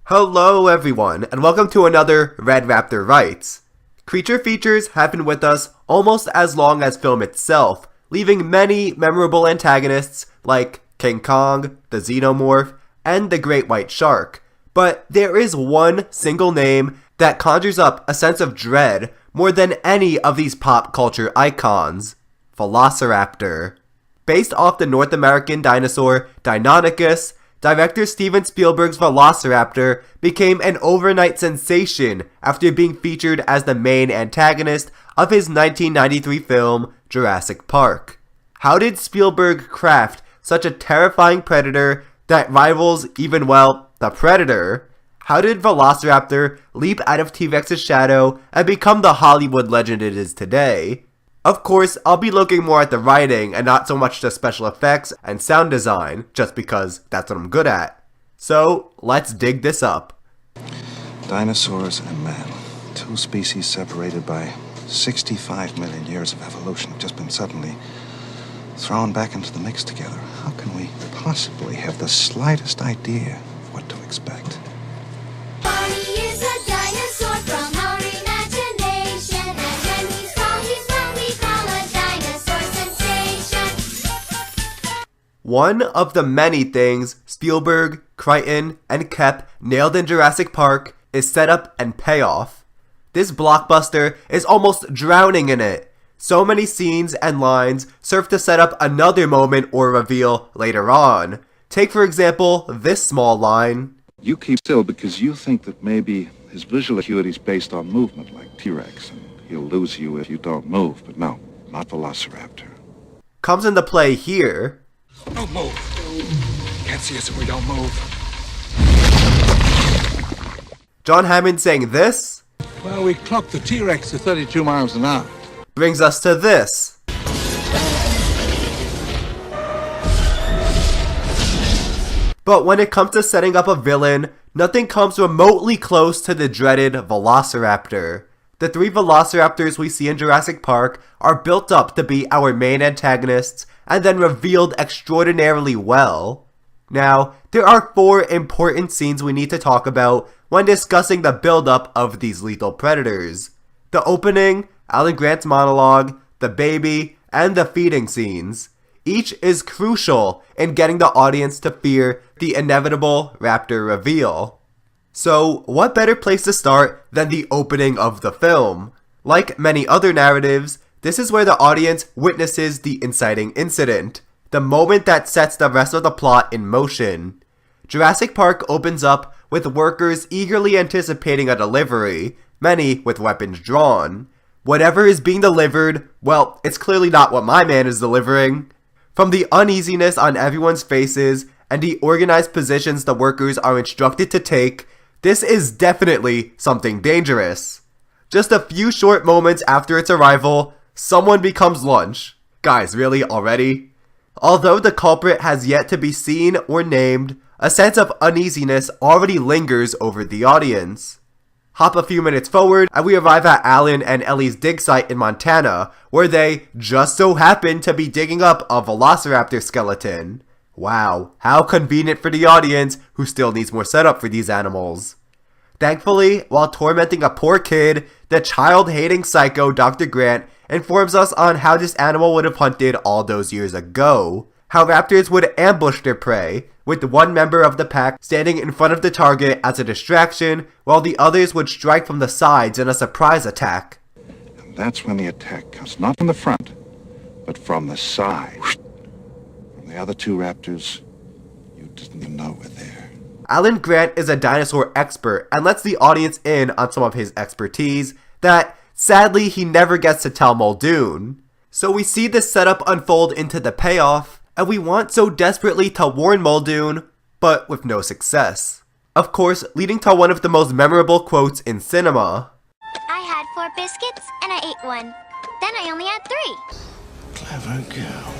Hello everyone, and welcome to another Red Raptor Writes. Creature features have been with us almost as long as film itself, leaving many memorable antagonists like King Kong, the Xenomorph, and the Great White Shark. But there is one single name that conjures up a sense of dread more than any of these pop culture icons: Velociraptor. Based off the North American dinosaur Deinonychus, director Steven Spielberg's Velociraptor became an overnight sensation after being featured as the main antagonist of his 1993 film Jurassic Park. How did Spielberg craft such a terrifying predator that rivals even, well, the Predator? How did Velociraptor leap out of T-Rex's shadow and become the Hollywood legend it is today? Of course, I'll be looking more at the writing and not so much the special effects and sound design, just because that's what I'm good at. So, let's dig this up. Dinosaurs and man, two species separated by 65 million years of evolution, have just been suddenly thrown back into the mix together. How can we possibly have the slightest idea of what to expect? Barney is a dinosaur from our imagination, and when he's tall, he's what we call a dinosaur sensation. One of the many things Spielberg, Crichton, and Koepp nailed in Jurassic Park is setup and payoff. This blockbuster is almost drowning in it. So many scenes and lines serve to set up another moment or reveal later on. Take for example this small line. You keep still because you think that maybe his visual acuity is based on movement like T-Rex, and he'll lose you if you don't move. But no, not Velociraptor. Comes into play here. Don't move. Can't see us if we don't move. John Hammond saying this Well, we clocked the T-Rex to 32 miles an hour. brings us to this. But when it comes to setting up a villain, nothing comes remotely close to the dreaded Velociraptor. The three Velociraptors we see in Jurassic Park are built up to be our main antagonists and then revealed extraordinarily well. Now, there are four important scenes we need to talk about when discussing the build-up of these lethal predators: the opening, Alan Grant's monologue, the baby, and the feeding scenes. Each is crucial in getting the audience to fear the inevitable Raptor reveal. So, what better place to start than the opening of the film? Like many other narratives, this is where the audience witnesses the inciting incident, the moment that sets the rest of the plot in motion. Jurassic Park opens up with workers eagerly anticipating a delivery, many with weapons drawn. Whatever is being delivered, well, it's clearly not what my man is delivering. From the uneasiness on everyone's faces and the organized positions the workers are instructed to take, this is definitely something dangerous. Just a few short moments after its arrival, someone becomes lunch. Guys, really, already? Although the culprit has yet to be seen or named, a sense of uneasiness already lingers over the audience. Hop a few minutes forward, and we arrive at Alan and Ellie's dig site in Montana, where they just so happen to be digging up a Velociraptor skeleton. Wow, how convenient for the audience, who still needs more setup for these animals. Thankfully, while tormenting a poor kid, the child-hating psycho Dr. Grant informs us on how this animal would have hunted all those years ago. How raptors would ambush their prey, with one member of the pack standing in front of the target as a distraction, while the others would strike from the sides in a surprise attack. And that's when the attack comes not from the front, but from the side. From the other two raptors, you didn't even know were there. Alan Grant is a dinosaur expert and lets the audience in on some of his expertise that, sadly, he never gets to tell Muldoon. So we see this setup unfold into the payoff, and we want so desperately to warn Muldoon, but with no success. Of course, leading to one of the most memorable quotes in cinema. I had 4 biscuits, and I ate one. Then I only had 3. Clever girl.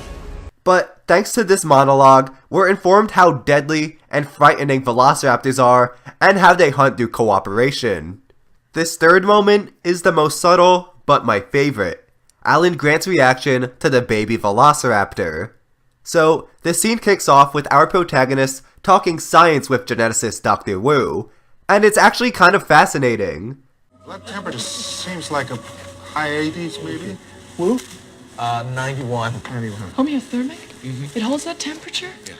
But thanks to this monologue, we're informed how deadly and frightening Velociraptors are, and how they hunt through cooperation. This third moment is the most subtle, but my favorite: Alan Grant's reaction to the baby Velociraptor. So, the scene kicks off with our protagonist talking science with geneticist Dr. Wu. And it's actually kind of fascinating. Blood temperature seems like a high 80s, maybe. Woo? 91. Homeothermic? It holds that temperature? Yeah.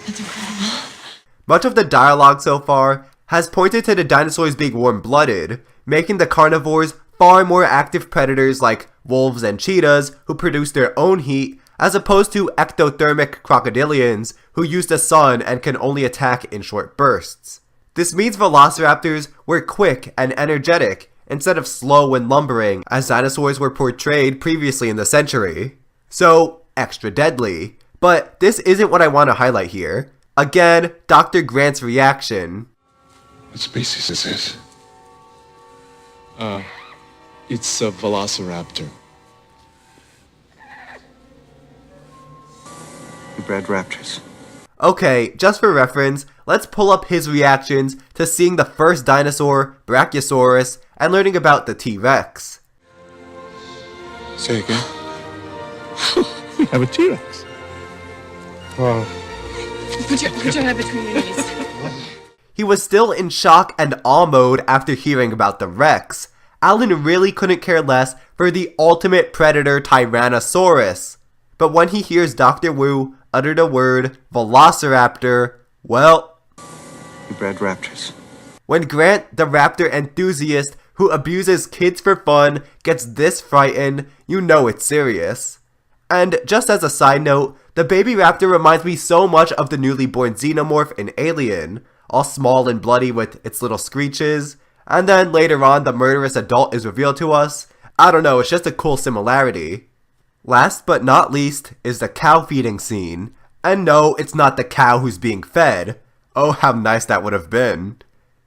That's incredible. Much of the dialogue so far has pointed to the dinosaurs being warm-blooded, making the carnivores far more active predators like wolves and cheetahs who produce their own heat, as opposed to ectothermic crocodilians who use the sun and can only attack in short bursts. This means velociraptors were quick and energetic instead of slow and lumbering as dinosaurs were portrayed previously in the century. So, extra deadly. But this isn't what I want to highlight here. Again, Dr. Grant's reaction. What species is this? It's a Velociraptor. We bred raptors. Okay, just for reference, let's pull up his reactions to seeing the first dinosaur, Brachiosaurus, and learning about the T-Rex. Say again? We have a T-Rex. Well, Put your head between your knees. He was still in shock and awe mode after hearing about the Rex. Alan really couldn't care less for the ultimate predator Tyrannosaurus. But when he hears Dr. Wu utter the word Velociraptor, well... We bred raptors. When Grant, the raptor enthusiast who abuses kids for fun, gets this frightened, you know it's serious. And just as a side note, the baby raptor reminds me so much of the newly born xenomorph in Alien, all small and bloody with its little screeches, and then later on the murderous adult is revealed to us. I don't know, it's just a cool similarity. Last but not least is the cow feeding scene. And no, it's not the cow who's being fed. Oh, how nice that would have been.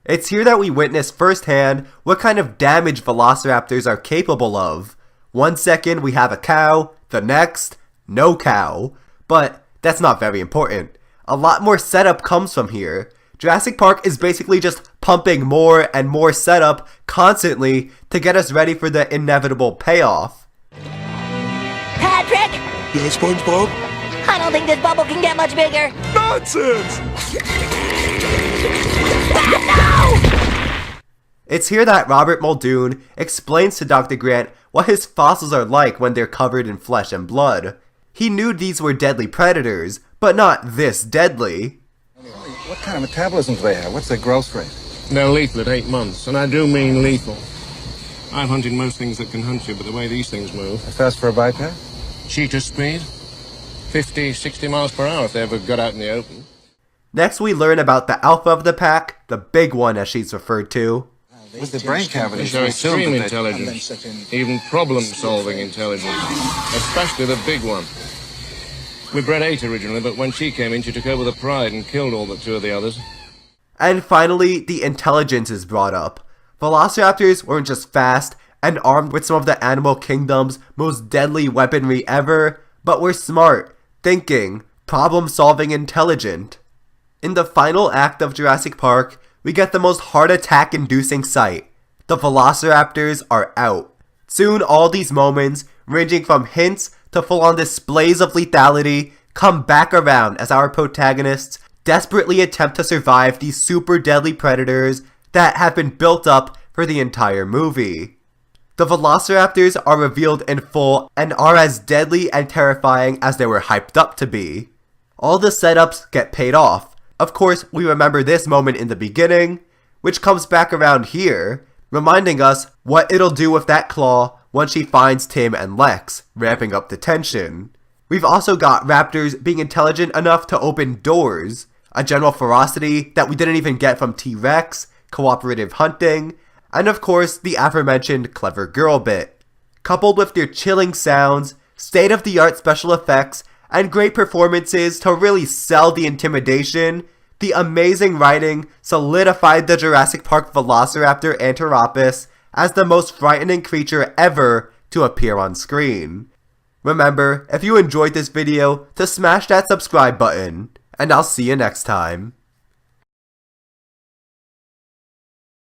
It's here that we witness firsthand what kind of damage velociraptors are capable of. 1 second we have a cow, the next, no cow. But that's not very important. A lot more setup comes from here. Jurassic Park is basically just pumping more and more setup constantly to get us ready for the inevitable payoff. Patrick, Yeah, SpongeBob? I don't think this bubble can get much bigger. Nonsense! It's here that Robert Muldoon explains to Dr. Grant what his fossils are like when they're covered in flesh and blood. He knew these were deadly predators, but not this deadly. What kind of metabolism do they have? What's their growth rate? They're lethal at 8 months, and I do mean lethal. I've hunted most things that can hunt you, but the way these things move... Fast for a biped? Cheetah speed? 50, 60 miles per hour if they ever got out in the open. Next we learn about the alpha of the pack, the big one as she's referred to. With the brain cavities, They're we assumed extreme that they- intelligence, even problem-solving intelligence, especially the big one. We bred 8 originally, but when she came in, she took over the pride and killed all but 2 of the others. And finally, the intelligence is brought up. Velociraptors weren't just fast and armed with some of the animal kingdom's most deadly weaponry ever, but were smart, thinking, problem-solving intelligent. In the final act of Jurassic Park, we get the most heart attack-inducing sight. The Velociraptors are out. Soon all these moments, ranging from hints to full-on displays of lethality, come back around as our protagonists desperately attempt to survive these super deadly predators that have been built up for the entire movie. The Velociraptors are revealed in full and are as deadly and terrifying as they were hyped up to be. All the setups get paid off. Of course, we remember this moment in the beginning, which comes back around here, reminding us what it'll do with that claw once she finds Tim and Lex, ramping up the tension. We've also got raptors being intelligent enough to open doors, a general ferocity that we didn't even get from T-Rex, cooperative hunting, and of course the aforementioned clever girl bit. Coupled with their chilling sounds, state-of-the-art special effects, and great performances to really sell the intimidation, the amazing writing solidified the Jurassic Park Velociraptor Anthropus as the most frightening creature ever to appear on screen. Remember, if you enjoyed this video, to smash that subscribe button, and I'll see you next time.